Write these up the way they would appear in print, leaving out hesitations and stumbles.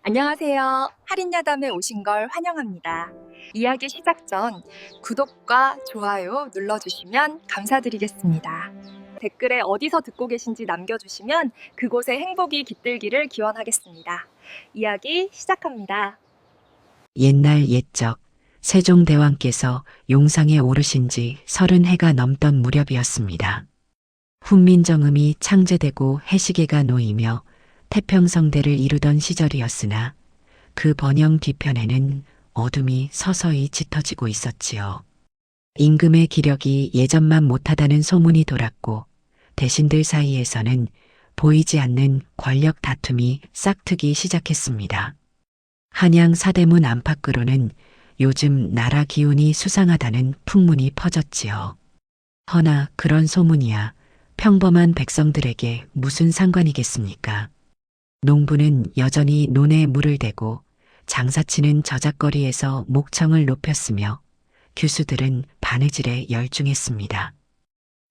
안녕하세요. 할인야담에 오신 걸 환영합니다. 이야기 시작 전 구독과 좋아요 눌러주시면 감사드리겠습니다. 댓글에 어디서 듣고 계신지 남겨주시면 그곳에 행복이 깃들기를 기원하겠습니다. 이야기 시작합니다. 옛날 옛적 세종대왕께서 용상에 오르신 지 30해가 넘던 무렵이었습니다. 훈민정음이 창제되고 해시계가 놓이며 태평성대를 이루던 시절이었으나 그 번영 뒤편에는 어둠이 서서히 짙어지고 있었지요. 임금의 기력이 예전만 못하다는 소문이 돌았고 대신들 사이에서는 보이지 않는 권력 다툼이 싹트기 시작했습니다. 한양 사대문 안팎으로는 요즘 나라 기운이 수상하다는 풍문이 퍼졌지요. 허나 그런 소문이야 평범한 백성들에게 무슨 상관이겠습니까? 농부는 여전히 논에 물을 대고 장사치는 저작거리에서 목청을 높였으며 규수들은 바느질에 열중했습니다.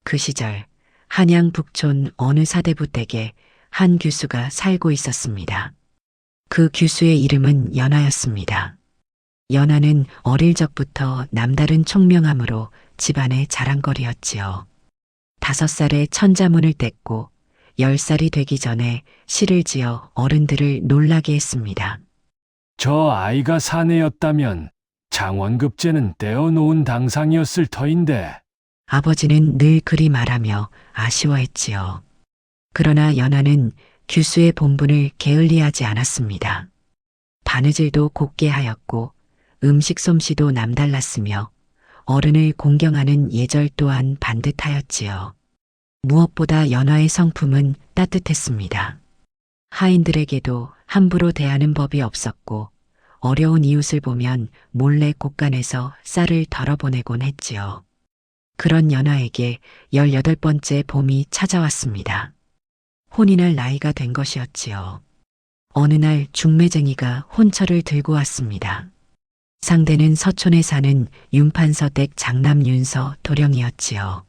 그 시절 한양 북촌 어느 사대부 댁에 한 규수가 살고 있었습니다. 그 규수의 이름은 연하였습니다. 연하는 어릴 적부터 남다른 총명함으로 집안의 자랑거리였지요. 5살에 천자문을 뗐고 10살이 되기 전에 시를 지어 어른들을 놀라게 했습니다. 저 아이가 사내였다면 장원급제는 떼어놓은 당상이었을 터인데. 아버지는 늘 그리 말하며 아쉬워했지요. 그러나 연하는 규수의 본분을 게을리하지 않았습니다. 바느질도 곱게 하였고 음식 솜씨도 남달랐으며 어른을 공경하는 예절 또한 반듯하였지요. 무엇보다 연하의 성품은 따뜻했습니다. 하인들에게도 함부로 대하는 법이 없었고 어려운 이웃을 보면 몰래 곳간에서 쌀을 덜어보내곤 했지요. 그런 연하에게 18번째 봄이 찾아왔습니다. 혼이 날 나이가 된 것이었지요. 어느 날 중매쟁이가 혼처를 들고 왔습니다. 상대는 서촌에 사는 윤판서댁 장남 윤서 도령이었지요.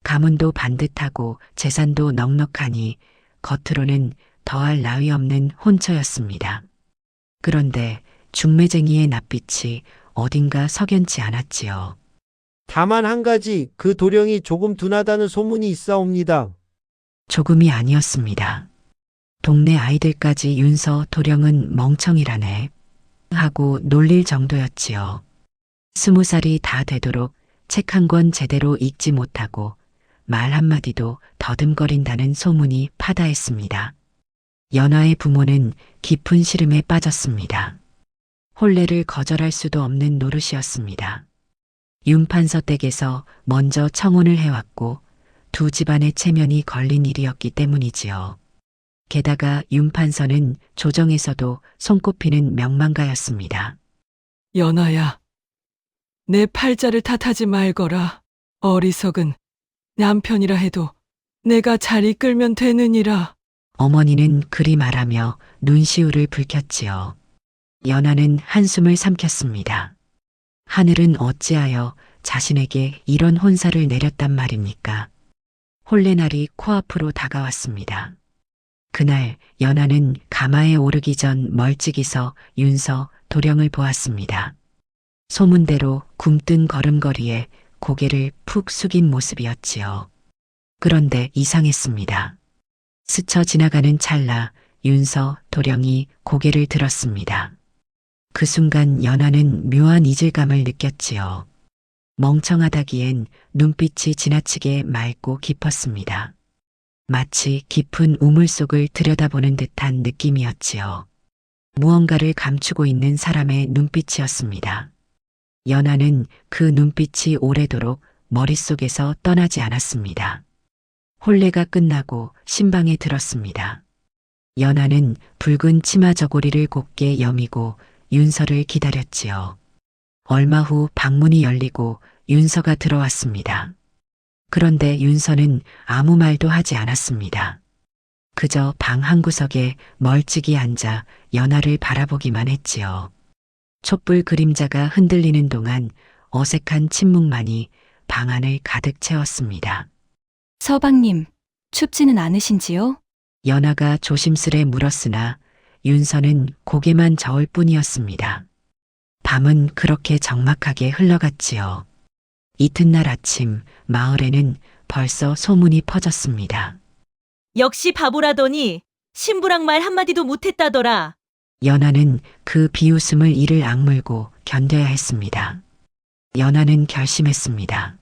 가문도 반듯하고 재산도 넉넉하니 겉으로는 더할 나위 없는 혼처였습니다. 그런데 중매쟁이의 낯빛이 어딘가 석연치 않았지요. 다만 한 가지 그 도령이 조금 둔하다는 소문이 있사옵니다. 조금이 아니었습니다. 동네 아이들까지 윤서 도령은 멍청이라네 하고 놀릴 정도였지요. 20살이 다 되도록 책 한 권 제대로 읽지 못하고 말 한마디도 더듬거린다는 소문이 파다했습니다. 연하의 부모는 깊은 시름에 빠졌습니다. 혼례를 거절할 수도 없는 노릇이었습니다. 윤판서 댁에서 먼저 청혼을 해왔고 두 집안의 체면이 걸린 일이었기 때문이지요. 게다가 윤판서는 조정에서도 손꼽히는 명망가였습니다. 연하야, 내 팔자를 탓하지 말거라. 어리석은 남편이라 해도 내가 잘 이끌면 되느니라. 어머니는 그리 말하며 눈시울을 붉혔지요. 연하는 한숨을 삼켰습니다. 하늘은 어찌하여 자신에게 이런 혼사를 내렸단 말입니까? 혼례날이 코앞으로 다가왔습니다. 그날 연하는 가마에 오르기 전 멀찍이서 윤서 도령을 보았습니다. 소문대로 굼뜬 걸음걸이에 고개를 푹 숙인 모습이었지요. 그런데 이상했습니다. 스쳐 지나가는 찰나 윤서 도령이 고개를 들었습니다. 그 순간 연하는 묘한 이질감을 느꼈지요. 멍청하다기엔 눈빛이 지나치게 맑고 깊었습니다. 마치 깊은 우물 속을 들여다보는 듯한 느낌이었지요. 무언가를 감추고 있는 사람의 눈빛이었습니다. 연하는 그 눈빛이 오래도록 머릿속에서 떠나지 않았습니다. 혼례가 끝나고 신방에 들었습니다. 연하는 붉은 치마 저고리를 곱게 여미고 윤서를 기다렸지요. 얼마 후 방문이 열리고 윤서가 들어왔습니다. 그런데 윤서는 아무 말도 하지 않았습니다. 그저 방 한구석에 멀찍이 앉아 연하를 바라보기만 했지요. 촛불 그림자가 흔들리는 동안 어색한 침묵만이 방 안을 가득 채웠습니다. 서방님, 춥지는 않으신지요? 연하가 조심스레 물었으나 윤서는 고개만 저을 뿐이었습니다. 밤은 그렇게 적막하게 흘러갔지요. 이튿날 아침 마을에는 벌써 소문이 퍼졌습니다. 역시 바보라더니 신부랑 말 한마디도 못했다더라. 연하는 그 비웃음을 이를 악물고 견뎌야 했습니다. 연하는 결심했습니다.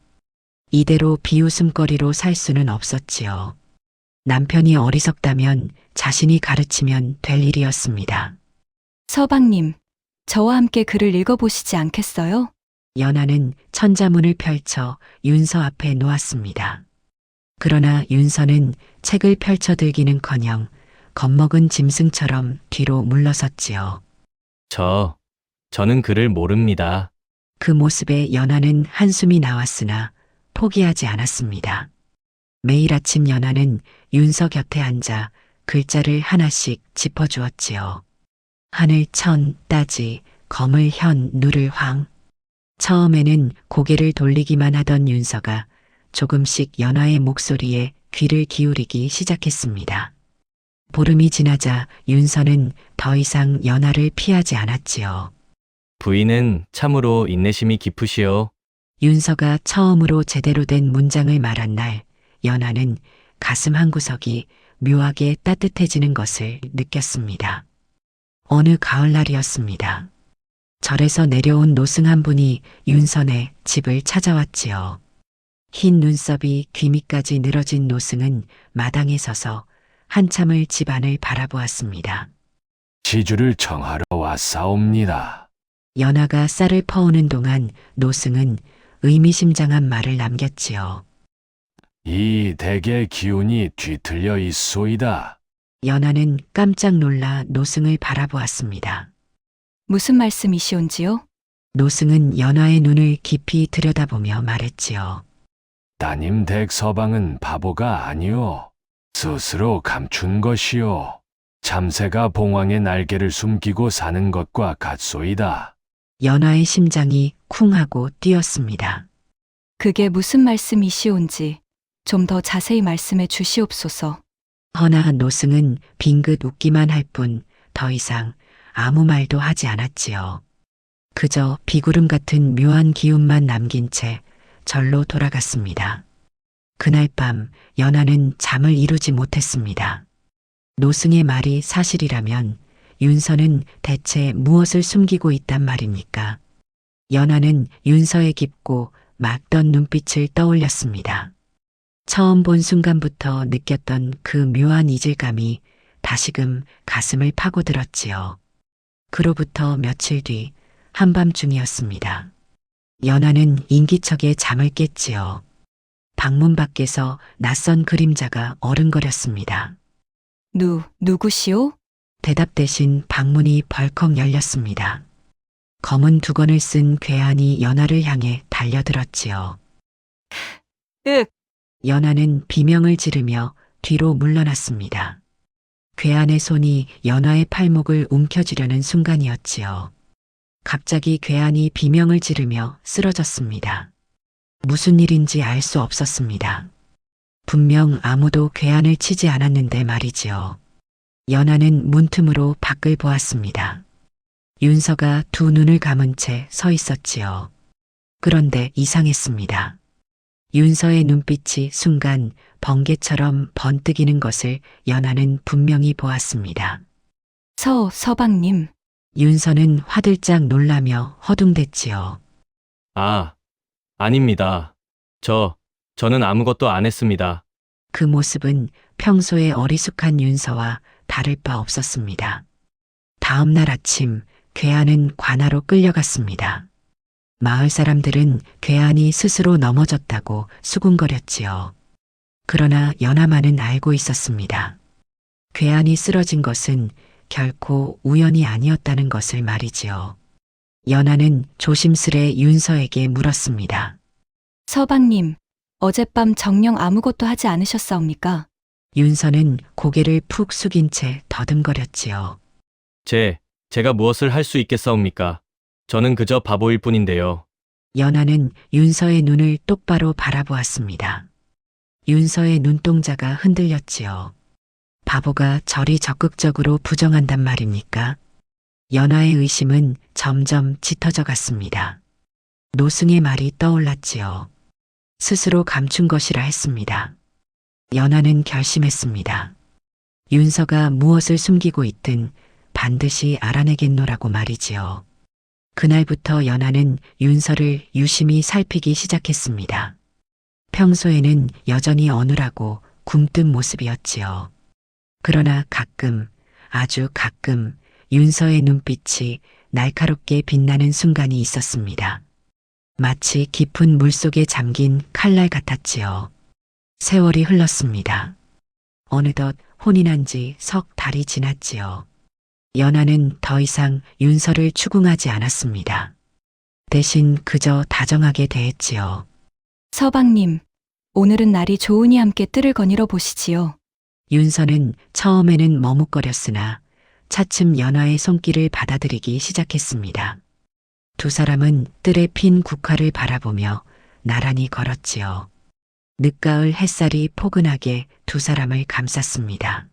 이대로 비웃음거리로 살 수는 없었지요. 남편이 어리석다면 자신이 가르치면 될 일이었습니다. 서방님, 저와 함께 글을 읽어보시지 않겠어요? 연하는 천자문을 펼쳐 윤서 앞에 놓았습니다. 그러나 윤서는 책을 펼쳐들기는커녕 겁먹은 짐승처럼 뒤로 물러섰지요. 저는 글을 모릅니다. 그 모습에 연하는 한숨이 나왔으나 포기하지 않았습니다. 매일 아침 연하는 윤서 곁에 앉아 글자를 하나씩 짚어주었지요. 하늘 천, 따지, 거물 현, 누를 황. 처음에는 고개를 돌리기만 하던 윤서가 조금씩 연하의 목소리에 귀를 기울이기 시작했습니다. 보름이 지나자 윤서는 더 이상 연하를 피하지 않았지요. 부인은 참으로 인내심이 깊으시오. 윤서가 처음으로 제대로 된 문장을 말한 날, 연하는 가슴 한구석이 묘하게 따뜻해지는 것을 느꼈습니다. 어느 가을날이었습니다. 절에서 내려온 노승 한 분이 윤선의 집을 찾아왔지요. 흰 눈썹이 귀 밑까지 늘어진 노승은 마당에 서서 한참을 집 안을 바라보았습니다. 지주를 청하러 왔사옵니다. 연하가 쌀을 퍼오는 동안 노승은 의미심장한 말을 남겼지요. 이 댁의 기운이 뒤틀려 있소이다. 연하는 깜짝 놀라 노승을 바라보았습니다. 무슨 말씀이시온지요? 노승은 연하의 눈을 깊이 들여다보며 말했지요. 따님 댁 서방은 바보가 아니오. 스스로 감춘 것이오. 참새가 봉황의 날개를 숨기고 사는 것과 같소이다. 연하의 심장이 쿵 하고 뛰었습니다. 그게 무슨 말씀이시온지 좀 더 자세히 말씀해 주시옵소서. 허나 노승은 빙긋 웃기만 할 뿐 더 이상 아무 말도 하지 않았지요. 그저 비구름 같은 묘한 기운만 남긴 채 절로 돌아갔습니다. 그날 밤 연하는 잠을 이루지 못했습니다. 노승의 말이 사실이라면 윤서는 대체 무엇을 숨기고 있단 말입니까? 연하는 윤서의 깊고 맑던 눈빛을 떠올렸습니다. 처음 본 순간부터 느꼈던 그 묘한 이질감이 다시금 가슴을 파고들었지요. 그로부터 며칠 뒤 한밤중이었습니다. 연하는 인기척에 잠을 깼지요. 방문 밖에서 낯선 그림자가 어른거렸습니다. 누구시오? 대답 대신 방문이 벌컥 열렸습니다. 검은 두건을 쓴 괴한이 연하를 향해 달려들었지요. 연하는 비명을 지르며 뒤로 물러났습니다. 괴한의 손이 연하의 팔목을 움켜쥐려는 순간이었지요. 갑자기 괴한이 비명을 지르며 쓰러졌습니다. 무슨 일인지 알 수 없었습니다. 분명 아무도 괴한을 치지 않았는데 말이지요. 연하는 문틈으로 밖을 보았습니다. 윤서가 두 눈을 감은 채 서 있었지요. 그런데 이상했습니다. 윤서의 눈빛이 순간 번개처럼 번뜩이는 것을 연하는 분명히 보았습니다. 서방님. 윤서는 화들짝 놀라며 허둥댔지요. 아닙니다. 저는 아무것도 안 했습니다. 그 모습은 평소의 어리숙한 윤서와 다를 바 없었습니다. 다음 날 아침 괴한은 관아로 끌려갔습니다. 마을 사람들은 괴한이 스스로 넘어졌다고 수군거렸지요. 그러나 연하만은 알고 있었습니다. 괴한이 쓰러진 것은 결코 우연이 아니었다는 것을 말이지요. 연하는 조심스레 윤서에게 물었습니다. 서방님, 어젯밤 정녕 아무것도 하지 않으셨사옵니까? 윤서는 고개를 푹 숙인 채 더듬거렸지요. 제가 무엇을 할 수 있겠사옵니까? 저는 그저 바보일 뿐인데요. 연하는 윤서의 눈을 똑바로 바라보았습니다. 윤서의 눈동자가 흔들렸지요. 바보가 저리 적극적으로 부정한단 말입니까? 연하의 의심은 점점 짙어져 갔습니다. 노승의 말이 떠올랐지요. 스스로 감춘 것이라 했습니다. 연하는 결심했습니다. 윤서가 무엇을 숨기고 있든 반드시 알아내겠노라고 말이지요. 그날부터 연하는 윤서를 유심히 살피기 시작했습니다. 평소에는 여전히 어눌하고 굼뜬 모습이었지요. 그러나 가끔, 아주 가끔 윤서의 눈빛이 날카롭게 빛나는 순간이 있었습니다. 마치 깊은 물속에 잠긴 칼날 같았지요. 세월이 흘렀습니다. 어느덧 혼인한 지 석 달이 지났지요. 연하는 더 이상 윤서를 추궁하지 않았습니다. 대신 그저 다정하게 대했지요. 서방님, 오늘은 날이 좋으니 함께 뜰을 거닐어 보시지요. 윤서는 처음에는 머뭇거렸으나 차츰 연하의 손길을 받아들이기 시작했습니다. 두 사람은 뜰에 핀 국화를 바라보며 나란히 걸었지요. 늦가을 햇살이 포근하게 두 사람을 감쌌습니다.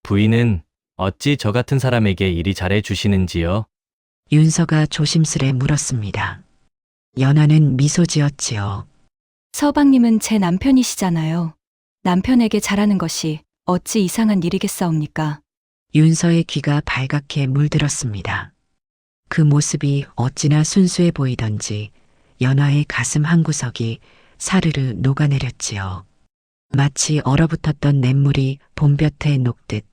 부인은 어찌 저 같은 사람에게 이리 잘해 주시는지요? 윤서가 조심스레 물었습니다. 연하는 미소 지었지요. 서방님은 제 남편이시잖아요. 남편에게 잘하는 것이 어찌 이상한 일이겠사옵니까? 윤서의 귀가 발갛게 물들었습니다. 그 모습이 어찌나 순수해 보이던지 연하의 가슴 한구석이 사르르 녹아내렸지요. 마치 얼어붙었던 냇물이 봄볕에 녹듯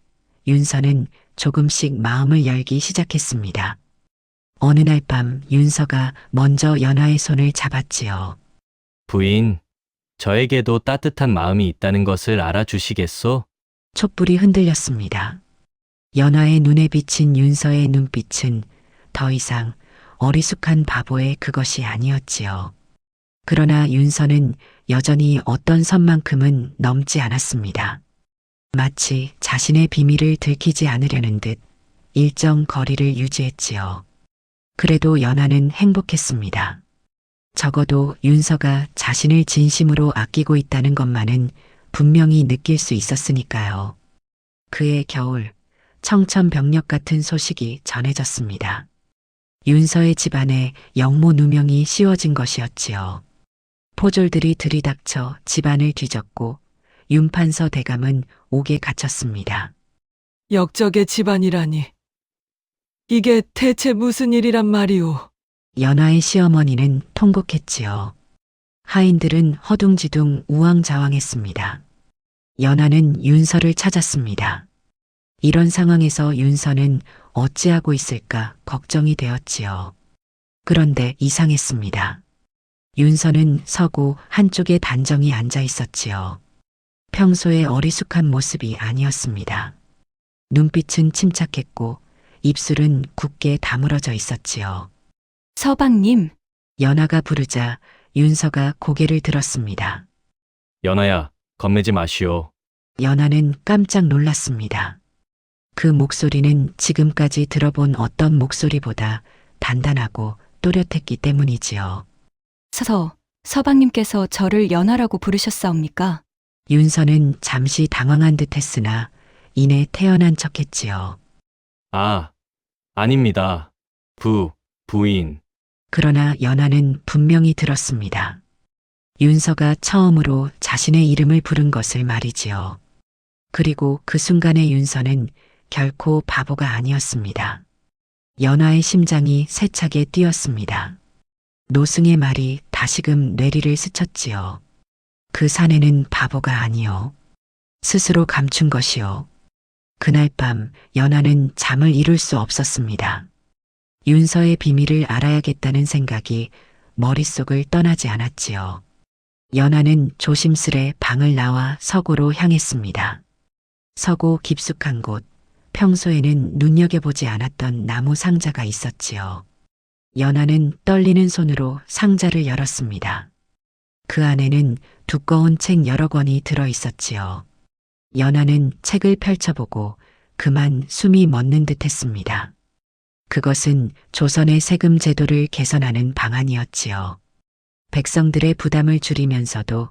윤서는 조금씩 마음을 열기 시작했습니다. 어느 날 밤 윤서가 먼저 연하의 손을 잡았지요. 부인, 저에게도 따뜻한 마음이 있다는 것을 알아주시겠소? 촛불이 흔들렸습니다. 연하의 눈에 비친 윤서의 눈빛은 더 이상 어리숙한 바보의 그것이 아니었지요. 그러나 윤서는 여전히 어떤 선만큼은 넘지 않았습니다. 마치 자신의 비밀을 들키지 않으려는 듯 일정 거리를 유지했지요. 그래도 연하는 행복했습니다. 적어도 윤서가 자신을 진심으로 아끼고 있다는 것만은 분명히 느낄 수 있었으니까요. 그해 겨울, 청천벽력 같은 소식이 전해졌습니다. 윤서의 집안에 영모 누명이 씌워진 것이었지요. 포졸들이 들이닥쳐 집안을 뒤졌고 윤판서 대감은 옥에 갇혔습니다. 역적의 집안이라니. 이게 대체 무슨 일이란 말이오? 연하의 시어머니는 통곡했지요. 하인들은 허둥지둥 우왕좌왕했습니다. 연하는 윤서를 찾았습니다. 이런 상황에서 윤서는 어찌하고 있을까 걱정이 되었지요. 그런데 이상했습니다. 윤서는 서고 한쪽에 단정히 앉아 있었지요. 평소의 어리숙한 모습이 아니었습니다. 눈빛은 침착했고 입술은 굳게 다물어져 있었지요. 서방님, 연하가 부르자 윤서가 고개를 들었습니다. 연하야, 겁내지 마시오. 연하는 깜짝 놀랐습니다. 그 목소리는 지금까지 들어본 어떤 목소리보다 단단하고 또렷했기 때문이지요. 서방님께서 저를 연하라고 부르셨사옵니까? 윤서는 잠시 당황한 듯 했으나 이내 태연한 척했지요. 아, 아닙니다. 부인. 그러나 연하는 분명히 들었습니다. 윤서가 처음으로 자신의 이름을 부른 것을 말이지요. 그리고 그 순간의 윤서는 결코 바보가 아니었습니다. 연하의 심장이 세차게 뛰었습니다. 노승의 말이 다시금 뇌리를 스쳤지요. 그 사내는 바보가 아니요. 스스로 감춘 것이요. 그날 밤 연하는 잠을 이룰 수 없었습니다. 윤서의 비밀을 알아야겠다는 생각이 머릿속을 떠나지 않았지요. 연하는 조심스레 방을 나와 서고로 향했습니다. 서고 깊숙한 곳, 평소에는 눈여겨보지 않았던 나무 상자가 있었지요. 연하는 떨리는 손으로 상자를 열었습니다. 그 안에는 두꺼운 책 여러 권이 들어 있었지요. 연하는 책을 펼쳐보고 그만 숨이 멎는 듯 했습니다. 그것은 조선의 세금 제도를 개선하는 방안이었지요. 백성들의 부담을 줄이면서도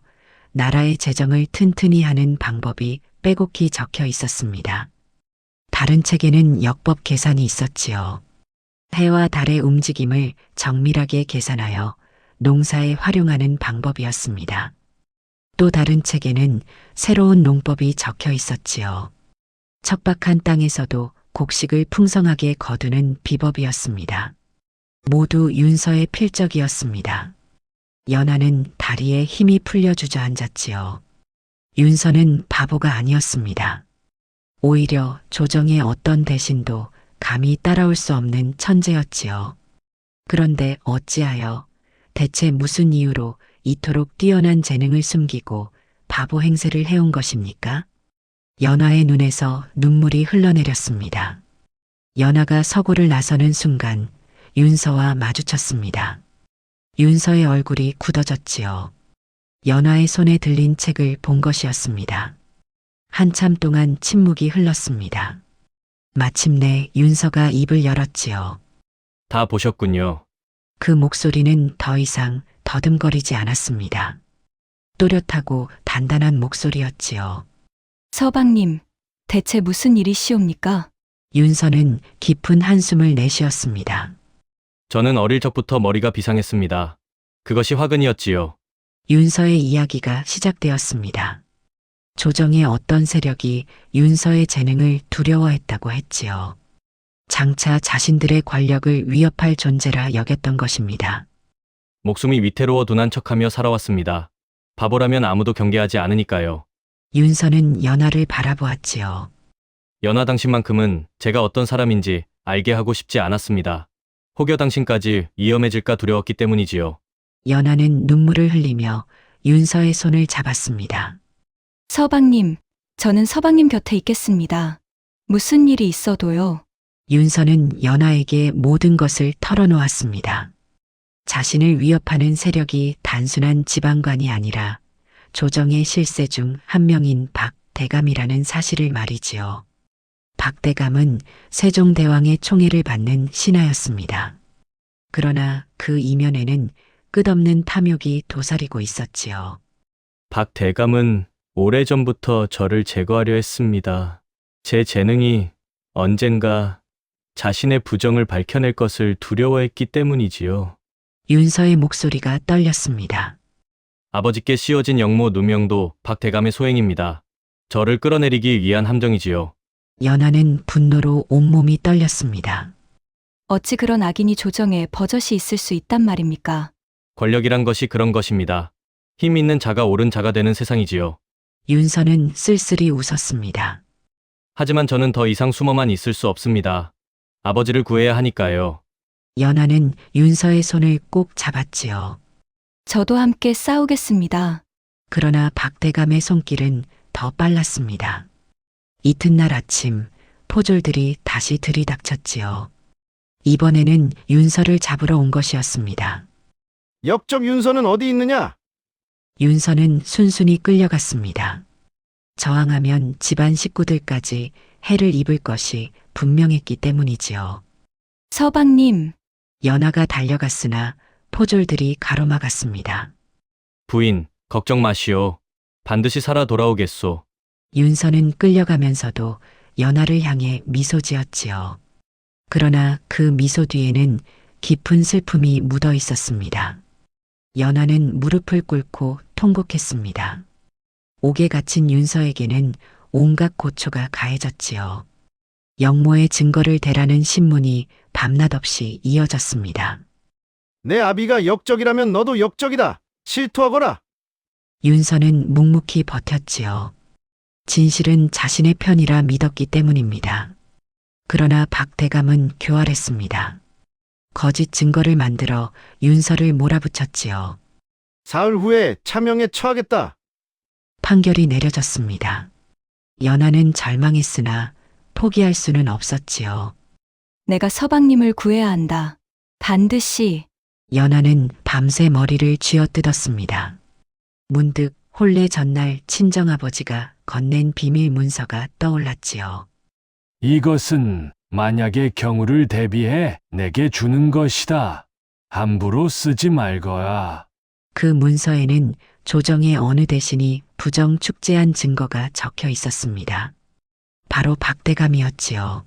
나라의 재정을 튼튼히 하는 방법이 빼곡히 적혀 있었습니다. 다른 책에는 역법 계산이 있었지요. 해와 달의 움직임을 정밀하게 계산하여 농사에 활용하는 방법이었습니다. 또 다른 책에는 새로운 농법이 적혀 있었지요. 척박한 땅에서도 곡식을 풍성하게 거두는 비법이었습니다. 모두 윤서의 필적이었습니다. 연하는 다리에 힘이 풀려 주저앉았지요. 윤서는 바보가 아니었습니다. 오히려 조정의 어떤 대신도 감히 따라올 수 없는 천재였지요. 그런데 어찌하여, 대체 무슨 이유로 이토록 뛰어난 재능을 숨기고 바보 행세를 해온 것입니까? 연하의 눈에서 눈물이 흘러내렸습니다. 연하가 서고를 나서는 순간 윤서와 마주쳤습니다. 윤서의 얼굴이 굳어졌지요. 연하의 손에 들린 책을 본 것이었습니다. 한참 동안 침묵이 흘렀습니다. 마침내 윤서가 입을 열었지요. 다 보셨군요. 그 목소리는 더 이상 더듬거리지 않았습니다. 또렷하고 단단한 목소리였지요. 서방님, 대체 무슨 일이시옵니까? 윤서는 깊은 한숨을 내쉬었습니다. 저는 어릴 적부터 머리가 비상했습니다. 그것이 화근이었지요. 윤서의 이야기가 시작되었습니다. 조정의 어떤 세력이 윤서의 재능을 두려워했다고 했지요. 장차 자신들의 권력을 위협할 존재라 여겼던 것입니다. 목숨이 위태로워 둔한 척하며 살아왔습니다. 바보라면 아무도 경계하지 않으니까요. 윤서는 연하를 바라보았지요. 연하 당신만큼은 제가 어떤 사람인지 알게 하고 싶지 않았습니다. 혹여 당신까지 위험해질까 두려웠기 때문이지요. 연하는 눈물을 흘리며 윤서의 손을 잡았습니다. 서방님, 저는 서방님 곁에 있겠습니다. 무슨 일이 있어도요. 윤서는 연하에게 모든 것을 털어놓았습니다. 자신을 위협하는 세력이 단순한 지방관이 아니라 조정의 실세 중 한 명인 박대감이라는 사실을 말이지요. 박대감은 세종대왕의 총애를 받는 신하였습니다. 그러나 그 이면에는 끝없는 탐욕이 도사리고 있었지요. 박 대감은 오래전부터 저를 제거하려 했습니다. 제 재능이 언젠가 자신의 부정을 밝혀낼 것을 두려워했기 때문이지요. 윤서의 목소리가 떨렸습니다. 아버지께 씌워진 영모 누명도 박 대감의 소행입니다. 저를 끌어내리기 위한 함정이지요. 연하는 분노로 온몸이 떨렸습니다. 어찌 그런 악인이 조정에 버젓이 있을 수 있단 말입니까? 권력이란 것이 그런 것입니다. 힘 있는 자가 옳은 자가 되는 세상이지요. 윤서는 쓸쓸히 웃었습니다. 하지만 저는 더 이상 숨어만 있을 수 없습니다. 아버지를 구해야 하니까요. 연하는 윤서의 손을 꼭 잡았지요. 저도 함께 싸우겠습니다. 그러나 박대감의 손길은 더 빨랐습니다. 이튿날 아침 포졸들이 다시 들이닥쳤지요. 이번에는 윤서를 잡으러 온 것이었습니다. 역적 윤서는 어디 있느냐? 윤서는 순순히 끌려갔습니다. 저항하면 집안 식구들까지 해를 입을 것이 분명했기 때문이지요. 서방님, 연하가 달려갔으나 포졸들이 가로막았습니다. 부인, 걱정 마시오. 반드시 살아 돌아오겠소. 윤서는 끌려가면서도 연하를 향해 미소 지었지요. 그러나 그 미소 뒤에는 깊은 슬픔이 묻어 있었습니다. 연하는 무릎을 꿇고 통곡했습니다. 옥에 갇힌 윤서에게는 온갖 고초가 가해졌지요. 영모의 증거를 대라는 신문이 밤낮 없이 이어졌습니다. 내 아비가 역적이라면 너도 역적이다. 실토하거라. 윤서는 묵묵히 버텼지요. 진실은 자신의 편이라 믿었기 때문입니다. 그러나 박대감은 교활했습니다. 거짓 증거를 만들어 윤서를 몰아붙였지요. 사흘 후에 차명에 처하겠다. 판결이 내려졌습니다. 연하는 절망했으나 포기할 수는 없었지요. 내가 서방님을 구해야 한다. 반드시. 연하는 밤새 머리를 쥐어뜯었습니다. 문득 혼례 전날 친정아버지가 건넨 비밀 문서가 떠올랐지요. 이것은 만약의 경우를 대비해 내게 주는 것이다. 함부로 쓰지 말거야. 그 문서에는 조정의 어느 대신이 부정 축제한 증거가 적혀 있었습니다. 바로 박대감이었지요.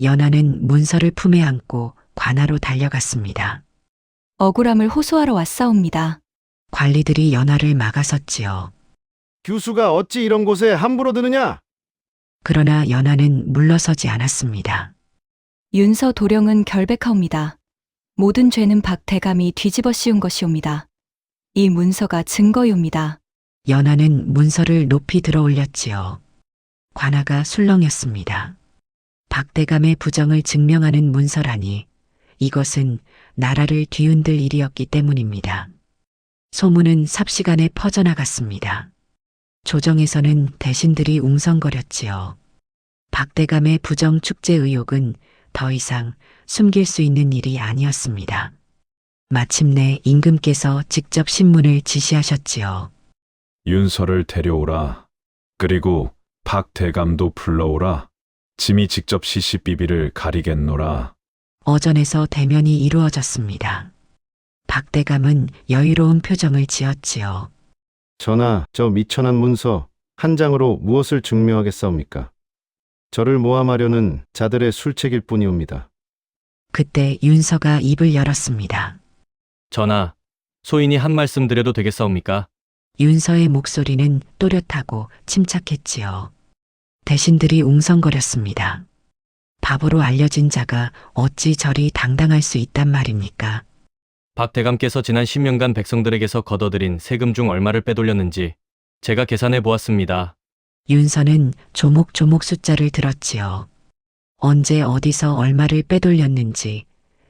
연하는 문서를 품에 안고 관하로 달려갔습니다. 억울함을 호소하러 왔사옵니다. 관리들이 연하를 막아섰지요. 교수가 어찌 이런 곳에 함부로 드느냐? 그러나 연하는 물러서지 않았습니다. 윤서 도령은 결백하옵니다. 모든 죄는 박대감이 뒤집어 씌운 것이옵니다. 이 문서가 증거이옵니다. 연하는 문서를 높이 들어 올렸지요. 관아가 술렁였습니다. 박대감의 부정을 증명하는 문서라니 이것은 나라를 뒤흔들 일이었기 때문입니다. 소문은 삽시간에 퍼져나갔습니다. 조정에서는 대신들이 웅성거렸지요. 박대감의 부정 축제 의혹은 더 이상 숨길 수 있는 일이 아니었습니다. 마침내 임금께서 직접 신문을 지시하셨지요. 윤서를 데려오라. 그리고 박대감도 불러오라. 짐이 직접 시시비비를 가리겠노라. 어전에서 대면이 이루어졌습니다. 박대감은 여유로운 표정을 지었지요. 전하, 저 미천한 문서 한 장으로 무엇을 증명하겠사옵니까? 저를 모함하려는 자들의 술책일 뿐이옵니다. 그때 윤서가 입을 열었습니다. 전하, 소인이 한 말씀 드려도 되겠사옵니까? 윤서의 목소리는 또렷하고 침착했지요. 대신들이 웅성거렸습니다. 바보로 알려진 자가 어찌 저리 당당할 수 있단 말입니까? 박대감께서 지난 10년간 백성들에게서 걷어들인 세금 중 얼마를 빼돌렸는지 제가 계산해 보았습니다. 윤서는 조목조목 숫자를 들었지요. 언제 어디서 얼마를 빼돌렸는지,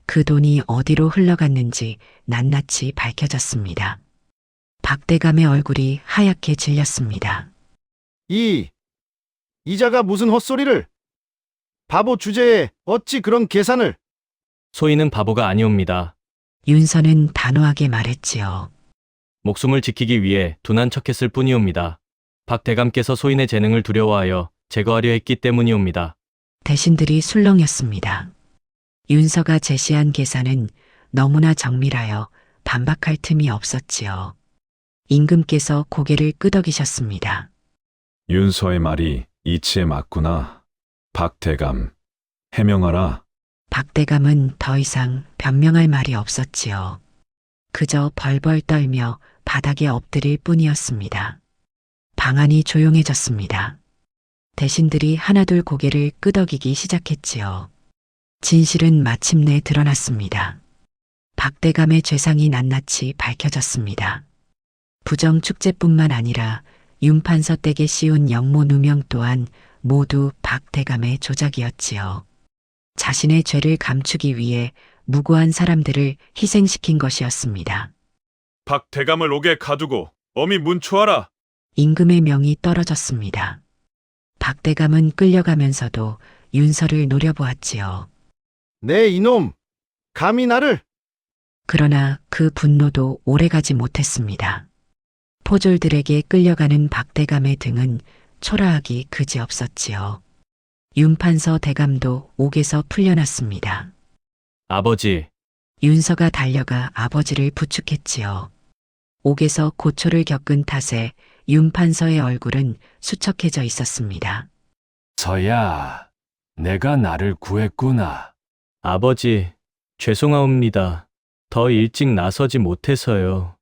그 돈이 어디로 흘러갔는지 낱낱이 밝혀졌습니다. 박대감의 얼굴이 하얗게 질렸습니다. 이자가 무슨 헛소리를? 바보 주제에 어찌 그런 계산을? 소인은 바보가 아니옵니다. 윤서는 단호하게 말했지요. 목숨을 지키기 위해 둔한 척했을 뿐이옵니다. 박대감께서 소인의 재능을 두려워하여 제거하려 했기 때문이옵니다. 대신들이 술렁였습니다. 윤서가 제시한 계산은 너무나 정밀하여 반박할 틈이 없었지요. 임금께서 고개를 끄덕이셨습니다. 윤서의 말이 이치에 맞구나. 박대감, 해명하라. 박대감은 더 이상 변명할 말이 없었지요. 그저 벌벌 떨며 바닥에 엎드릴 뿐이었습니다. 방안이 조용해졌습니다. 대신들이 하나둘 고개를 끄덕이기 시작했지요. 진실은 마침내 드러났습니다. 박대감의 죄상이 낱낱이 밝혀졌습니다. 부정 축제뿐만 아니라 윤판서 댁에 씌운 영모 누명 또한 모두 박대감의 조작이었지요. 자신의 죄를 감추기 위해 무고한 사람들을 희생시킨 것이었습니다. 박대감을 옥에 가두고 엄히 문초하라. 임금의 명이 떨어졌습니다. 박대감은 끌려가면서도 윤서를 노려보았지요. 네 이놈! 감히 나를! 그러나 그 분노도 오래가지 못했습니다. 포졸들에게 끌려가는 박대감의 등은 초라하기 그지없었지요. 윤판서 대감도 옥에서 풀려났습니다. 아버지, 윤서가 달려가 아버지를 부축했지요. 옥에서 고초를 겪은 탓에 윤판서의 얼굴은 수척해져 있었습니다. 서야, 내가 나를 구했구나. 아버지, 죄송하옵니다. 더 일찍 나서지 못해서요.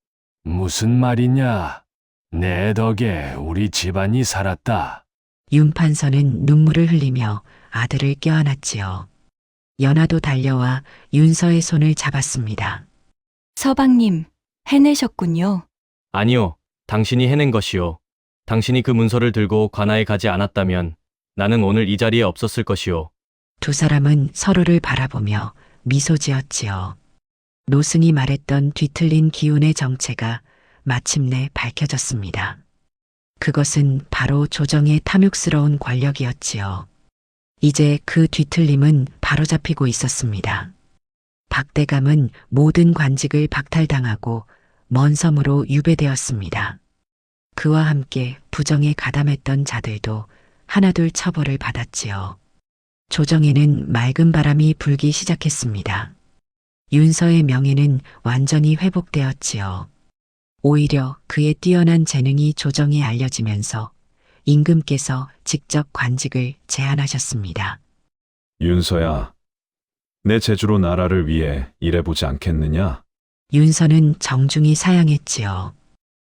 무슨 말이냐? 내 덕에 우리 집안이 살았다. 윤판서는 눈물을 흘리며 아들을 껴안았지요. 연하도 달려와 윤서의 손을 잡았습니다. 서방님, 해내셨군요. 아니요, 당신이 해낸 것이요. 당신이 그 문서를 들고 관아에 가지 않았다면 나는 오늘 이 자리에 없었을 것이요. 두 사람은 서로를 바라보며 미소 지었지요. 노승이 말했던 뒤틀린 기운의 정체가 마침내 밝혀졌습니다. 그것은 바로 조정의 탐욕스러운 권력이었지요. 이제 그 뒤틀림은 바로잡히고 있었습니다. 박대감은 모든 관직을 박탈당하고 먼 섬으로 유배되었습니다. 그와 함께 부정에 가담했던 자들도 하나둘 처벌을 받았지요. 조정에는 맑은 바람이 불기 시작했습니다. 윤서의 명예는 완전히 회복되었지요. 오히려 그의 뛰어난 재능이 조정에 알려지면서 임금께서 직접 관직을 제안하셨습니다. 윤서야, 내 제주로 나라를 위해 일해보지 않겠느냐? 윤서는 정중히 사양했지요.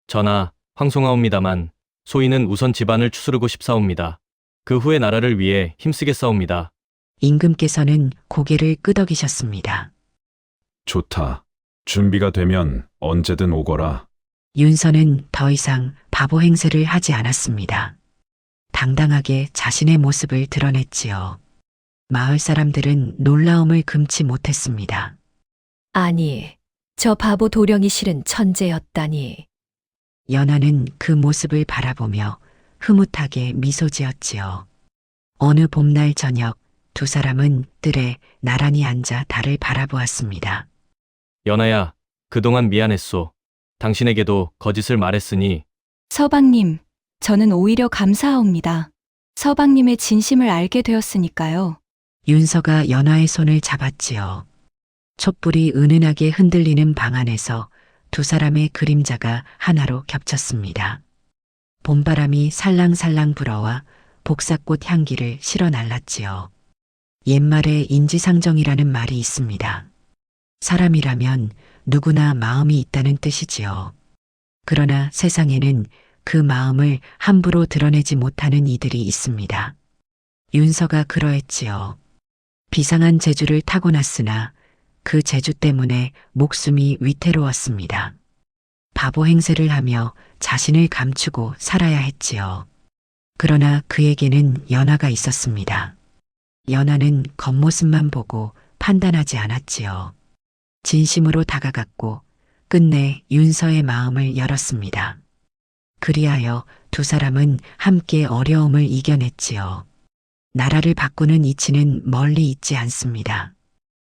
전하, 황송하옵니다만 소인은 우선 집안을 추스르고 싶사옵니다. 그 후에 나라를 위해 힘쓰겠사옵니다. 임금께서는 고개를 끄덕이셨습니다. 좋다. 준비가 되면 언제든 오거라. 윤서는 더 이상 바보 행세를 하지 않았습니다. 당당하게 자신의 모습을 드러냈지요. 마을 사람들은 놀라움을 금치 못했습니다. 아니, 저 바보 도령이 실은 천재였다니. 연하는 그 모습을 바라보며 흐뭇하게 미소 지었지요. 어느 봄날 저녁 두 사람은 뜰에 나란히 앉아 달을 바라보았습니다. 연하야, 그동안 미안했소. 당신에게도 거짓을 말했으니 서방님, 저는 오히려 감사하옵니다. 서방님의 진심을 알게 되었으니까요. 윤서가 연하의 손을 잡았지요. 촛불이 은은하게 흔들리는 방 안에서 두 사람의 그림자가 하나로 겹쳤습니다. 봄바람이 살랑살랑 불어와 복사꽃 향기를 실어 날랐지요. 옛말에 인지상정이라는 말이 있습니다. 사람이라면 누구나 마음이 있다는 뜻이지요. 그러나 세상에는 그 마음을 함부로 드러내지 못하는 이들이 있습니다. 윤서가 그러했지요. 비상한 재주를 타고났으나 그 재주 때문에 목숨이 위태로웠습니다. 바보 행세를 하며 자신을 감추고 살아야 했지요. 그러나 그에게는 연하가 있었습니다. 연하는 겉모습만 보고 판단하지 않았지요. 진심으로 다가갔고 끝내 윤서의 마음을 열었습니다. 그리하여 두 사람은 함께 어려움을 이겨냈지요. 나라를 바꾸는 이치는 멀리 있지 않습니다.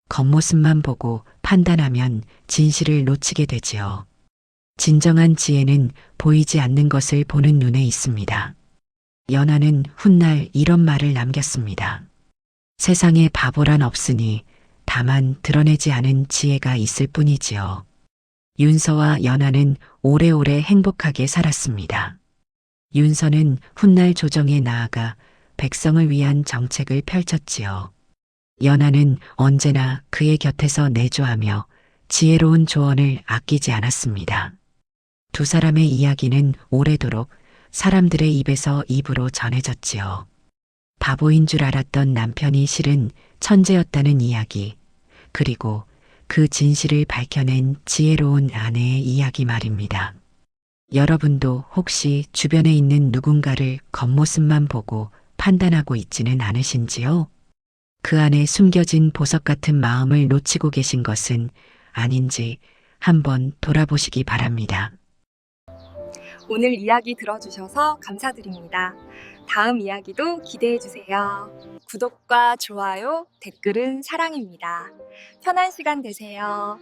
겉모습만 보고 판단하면 진실을 놓치게 되지요. 진정한 지혜는 보이지 않는 것을 보는 눈에 있습니다. 연하는 훗날 이런 말을 남겼습니다. 세상에 바보란 없으니 다만 드러내지 않은 지혜가 있을 뿐이지요. 윤서와 연하는 오래오래 행복하게 살았습니다. 윤서는 훗날 조정에 나아가 백성을 위한 정책을 펼쳤지요. 연하는 언제나 그의 곁에서 내조하며 지혜로운 조언을 아끼지 않았습니다. 두 사람의 이야기는 오래도록 사람들의 입에서 입으로 전해졌지요. 바보인 줄 알았던 남편이 실은 천재였다는 이야기, 그리고 그 진실을 밝혀낸 지혜로운 아내의 이야기 말입니다. 여러분도 혹시 주변에 있는 누군가를 겉모습만 보고 판단하고 있지는 않으신지요? 그 안에 숨겨진 보석 같은 마음을 놓치고 계신 것은 아닌지 한번 돌아보시기 바랍니다. 오늘 이야기 들어주셔서 감사드립니다. 다음 이야기도 기대해 주세요. 구독과 좋아요, 댓글은 사랑입니다. 편한 시간 되세요.